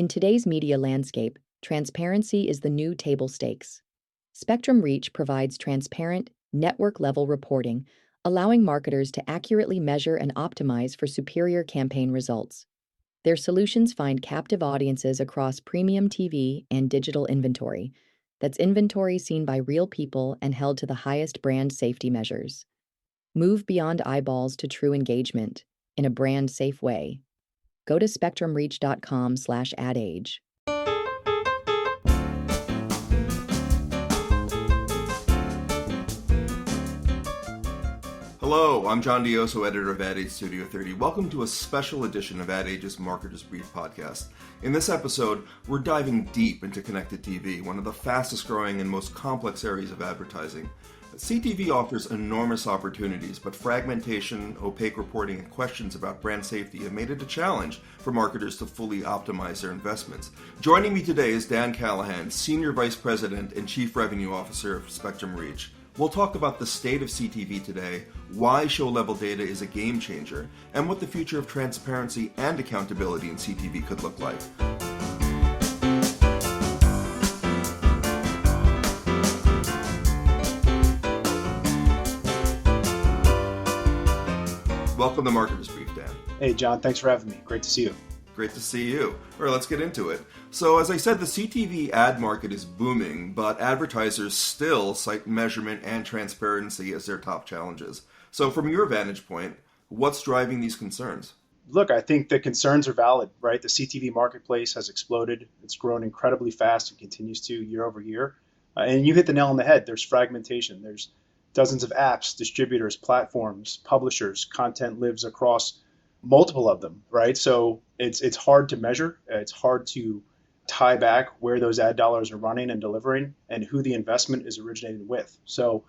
In today's media landscape, transparency is the new table stakes. Spectrum Reach provides transparent, network-level reporting, allowing marketers to accurately measure and optimize for superior campaign results. Their solutions find captive audiences across premium TV and digital inventory. That's inventory seen by real people and held to the highest brand safety measures. Move beyond eyeballs to true engagement in a brand-safe way. Go to spectrumreach.com/adage. Hello, I'm John Dioso, editor of Ad Age Studio 30. Welcome to a special edition of Ad Age's Marketer's Brief podcast. In this episode, we're diving deep into connected TV, one of the fastest growing and most complex areas of advertising. CTV offers enormous opportunities, but fragmentation, opaque reporting, and questions about brand safety have made it a challenge for marketers to fully optimize their investments. Joining me today is Dan Callahan, Senior Vice President and Chief Revenue Officer of Spectrum Reach. We'll talk about the state of CTV today, why show-level data is a game changer, and what the future of transparency and accountability in CTV could look like. Welcome to Marketer's Brief, Dan. Hey, John. Thanks for having me. Great to see you. Great to see you. All right, let's get into it. So, as I said, the CTV ad market is booming, but advertisers still cite measurement and transparency as their top challenges. So, from your vantage point, what's driving these concerns? Look, I think the concerns are valid, right? The CTV marketplace has exploded. It's grown incredibly fast and continues to year over year. And you hit the nail on the head. There's fragmentation. There's dozens of apps, distributors, platforms, publishers. Content lives across multiple of them, right? So it's hard to measure. It's hard to tie back where those ad dollars are running and delivering and who the investment is originated with. So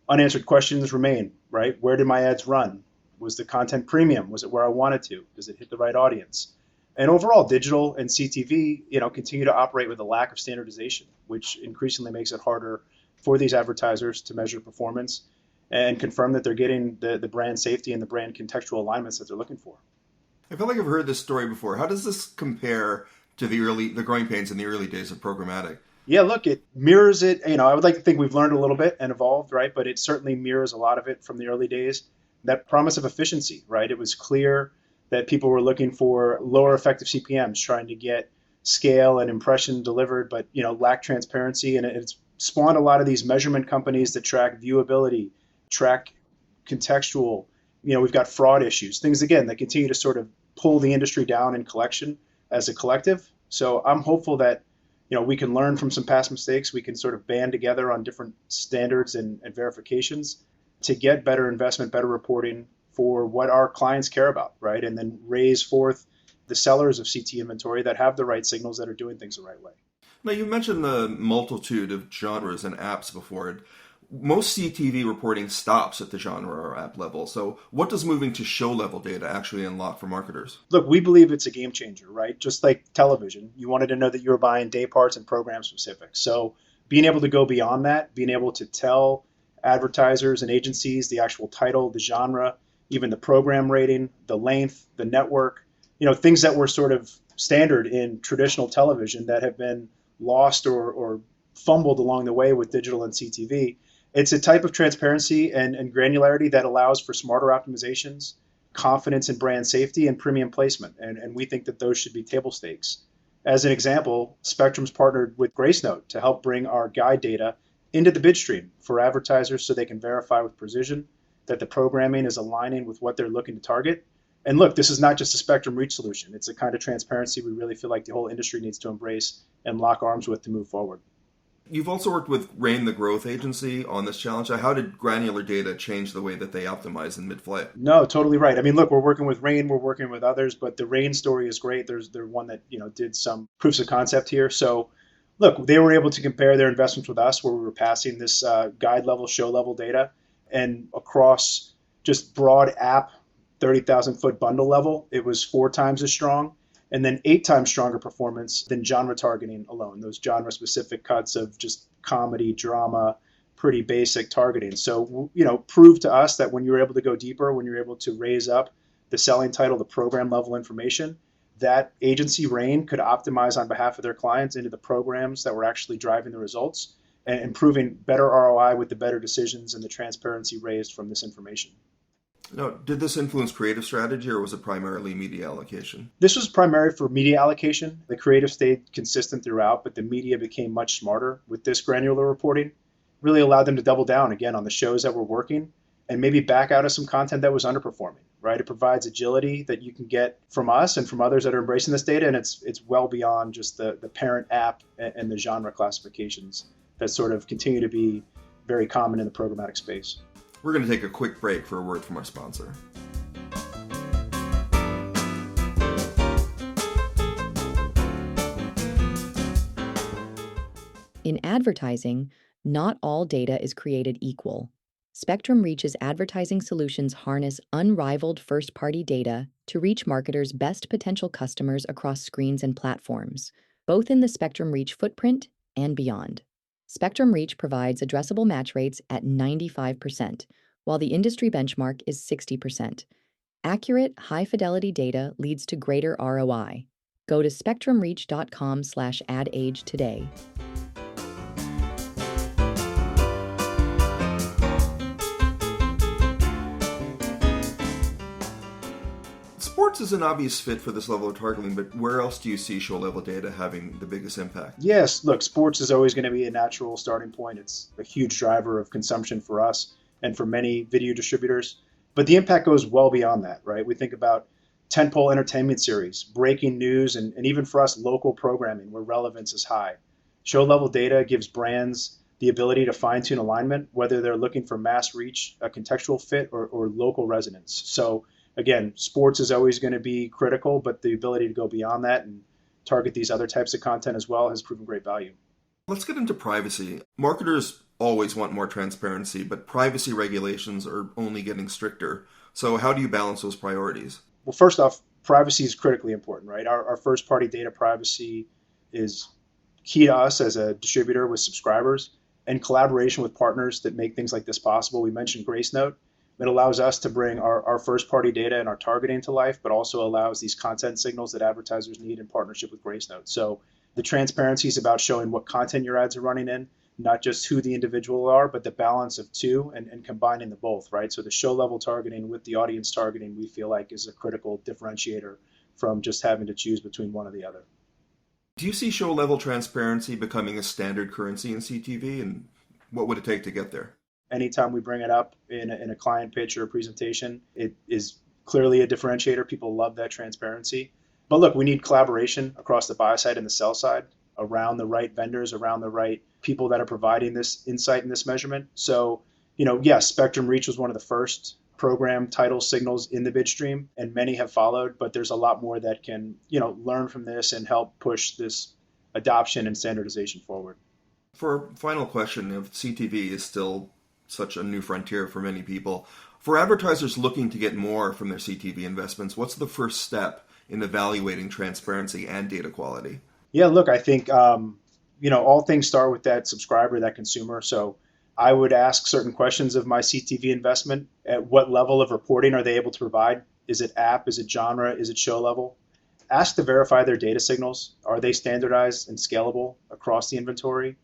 unanswered questions remain, right? Where did my ads run? Was the content premium? Was it where I wanted to? Does it hit the right audience? And overall, digital and CTV, continue to operate with a lack of standardization, which increasingly makes it harder for these advertisers to measure performance and confirm that they're getting the brand safety and the brand contextual alignments that they're looking for. I feel like I've heard this story before. How does this compare to the growing pains in the early days of programmatic? Yeah, look, it mirrors it. I would like to think we've learned a little bit and evolved, right? But it certainly mirrors a lot of it from the early days. That promise of efficiency, right? It was clear that people were looking for lower effective CPMs, trying to get scale and impression delivered, but lack transparency. And it's spawned a lot of these measurement companies that track viewability, track contextual. We've got fraud issues, things again that continue to sort of pull the industry down in collection as a collective. So I'm hopeful that we can learn from some past mistakes. We can sort of band together on different standards and verifications to get better investment, better reporting for what our clients care about, right? And then raise forth the sellers of CT inventory that have the right signals, that are doing things the right way. Now, you mentioned the multitude of genres and apps before. Most CTV reporting stops at the genre or app level. So what does moving to show-level data actually unlock for marketers? Look, we believe it's a game changer, right? Just like television, you wanted to know that you were buying day parts and program specifics. So being able to go beyond that, being able to tell advertisers and agencies the actual title, the genre, even the program rating, the length, the network, things that were sort of standard in traditional television that have been lost or fumbled along the way with digital and CTV. It's a type of transparency and granularity that allows for smarter optimizations, confidence in brand safety, and premium placement. And we think that those should be table stakes. As an example, Spectrum's partnered with Gracenote to help bring our guide data into the bid stream for advertisers so they can verify with precision that the programming is aligning with what they're looking to target. And look, this is not just a Spectrum Reach solution. It's a kind of transparency we really feel like the whole industry needs to embrace and lock arms with to move forward. You've also worked with Rain, the growth agency, on this challenge. How did granular data change the way that they optimize in mid-flight? No, totally right. Look, we're working with Rain, we're working with others, but the Rain story is great. They're one that did some proofs of concept here. So look, they were able to compare their investments with us, where we were passing this guide level, show level data, and across just broad app 30,000 foot bundle level, it was 4 times as strong. And then 8 times stronger performance than genre targeting alone, those genre-specific cuts of just comedy, drama, pretty basic targeting. So, prove to us that when you're able to go deeper, when you're able to raise up the selling title, the program level information, that agency reign could optimize on behalf of their clients into the programs that were actually driving the results and improving better ROI with the better decisions and the transparency raised from this information. Now, did this influence creative strategy or was it primarily media allocation? This was primary for media allocation. The creative stayed consistent throughout, but the media became much smarter with this granular reporting. Really allowed them to double down again on the shows that were working and maybe back out of some content that was underperforming, right? It provides agility that you can get from us and from others that are embracing this data, and it's well beyond just the parent app and the genre classifications that sort of continue to be very common in the programmatic space. We're going to take a quick break for a word from our sponsor. In advertising, not all data is created equal. Spectrum Reach's advertising solutions harness unrivaled first-party data to reach marketers' best potential customers across screens and platforms, both in the Spectrum Reach footprint and beyond. Spectrum Reach provides addressable match rates at 95%, while the industry benchmark is 60%. Accurate, high-fidelity data leads to greater ROI. Go to spectrumreach.com/adage today. Sports is an obvious fit for this level of targeting, but where else do you see show-level data having the biggest impact? Yes, look, sports is always going to be a natural starting point. It's a huge driver of consumption for us and for many video distributors. But the impact goes well beyond that, right? We think about tentpole entertainment series, breaking news, and even for us, local programming where relevance is high. Show-level data gives brands the ability to fine-tune alignment, whether they're looking for mass reach, a contextual fit, or local resonance. So again, sports is always going to be critical, but the ability to go beyond that and target these other types of content as well has proven great value. Let's get into privacy. Marketers always want more transparency, but privacy regulations are only getting stricter. So how do you balance those priorities? Well, first off, privacy is critically important, right? Our first-party data privacy is key to us as a distributor with subscribers and collaboration with partners that make things like this possible. We mentioned Gracenote. It allows us to bring our first-party data and our targeting to life, but also allows these content signals that advertisers need in partnership with Gracenote. So the transparency is about showing what content your ads are running in, not just who the individual are, but the balance of two and combining the both, right? So the show-level targeting with the audience targeting, we feel like is a critical differentiator from just having to choose between one or the other. Do you see show-level transparency becoming a standard currency in CTV, and what would it take to get there? Anytime we bring it up in a client pitch or a presentation, it is clearly a differentiator. People love that transparency. But look, we need collaboration across the buy side and the sell side around the right vendors, around the right people that are providing this insight and this measurement. So, yes, Spectrum Reach was one of the first program title signals in the bid stream, and many have followed, but there's a lot more that can, learn from this and help push this adoption and standardization forward. For a final question, if CTV is still such a new frontier for many people, for advertisers looking to get more from their CTV investments, what's the first step in evaluating transparency and data quality? Yeah, look, I think, all things start with that subscriber, that consumer. So I would ask certain questions of my CTV investment. At what level of reporting are they able to provide? Is it app? Is it genre? Is it show level? Ask to verify their data signals. Are they standardized and scalable across the inventory?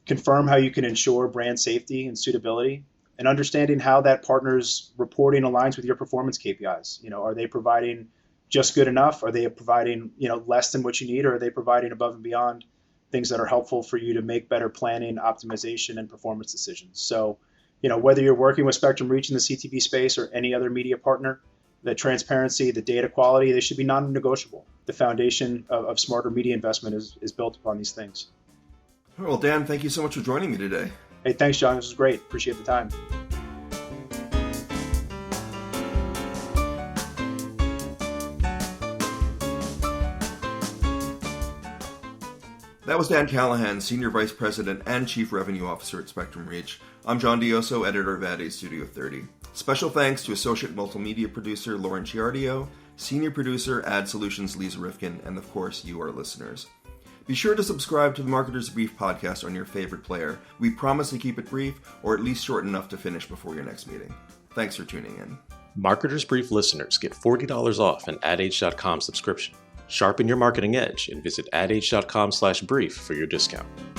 Confirm how you can ensure brand safety and suitability, and understanding how that partner's reporting aligns with your performance KPIs. Are they providing just good enough? Are they providing, less than what you need? Or are they providing above and beyond things that are helpful for you to make better planning, optimization, and performance decisions? So, whether you're working with Spectrum Reach in the CTV space or any other media partner, the transparency, the data quality, they should be non-negotiable. The foundation of smarter media investment is built upon these things. Well, Dan, thank you so much for joining me today. Hey, thanks, John. This was great. Appreciate the time. That was Dan Callahan, Senior Vice President and Chief Revenue Officer at Spectrum Reach. I'm John Dioso, Editor of Ad Age Studio 30. Special thanks to Associate Multimedia Producer Lauren Ciardio, Senior Producer Ad Solutions Lisa Rifkin, and of course, you, our listeners. Be sure to subscribe to the Marketer's Brief podcast on your favorite player. We promise to keep it brief, or at least short enough to finish before your next meeting. Thanks for tuning in. Marketer's Brief listeners get $40 off an adage.com subscription. Sharpen your marketing edge and visit adage.com/brief for your discount.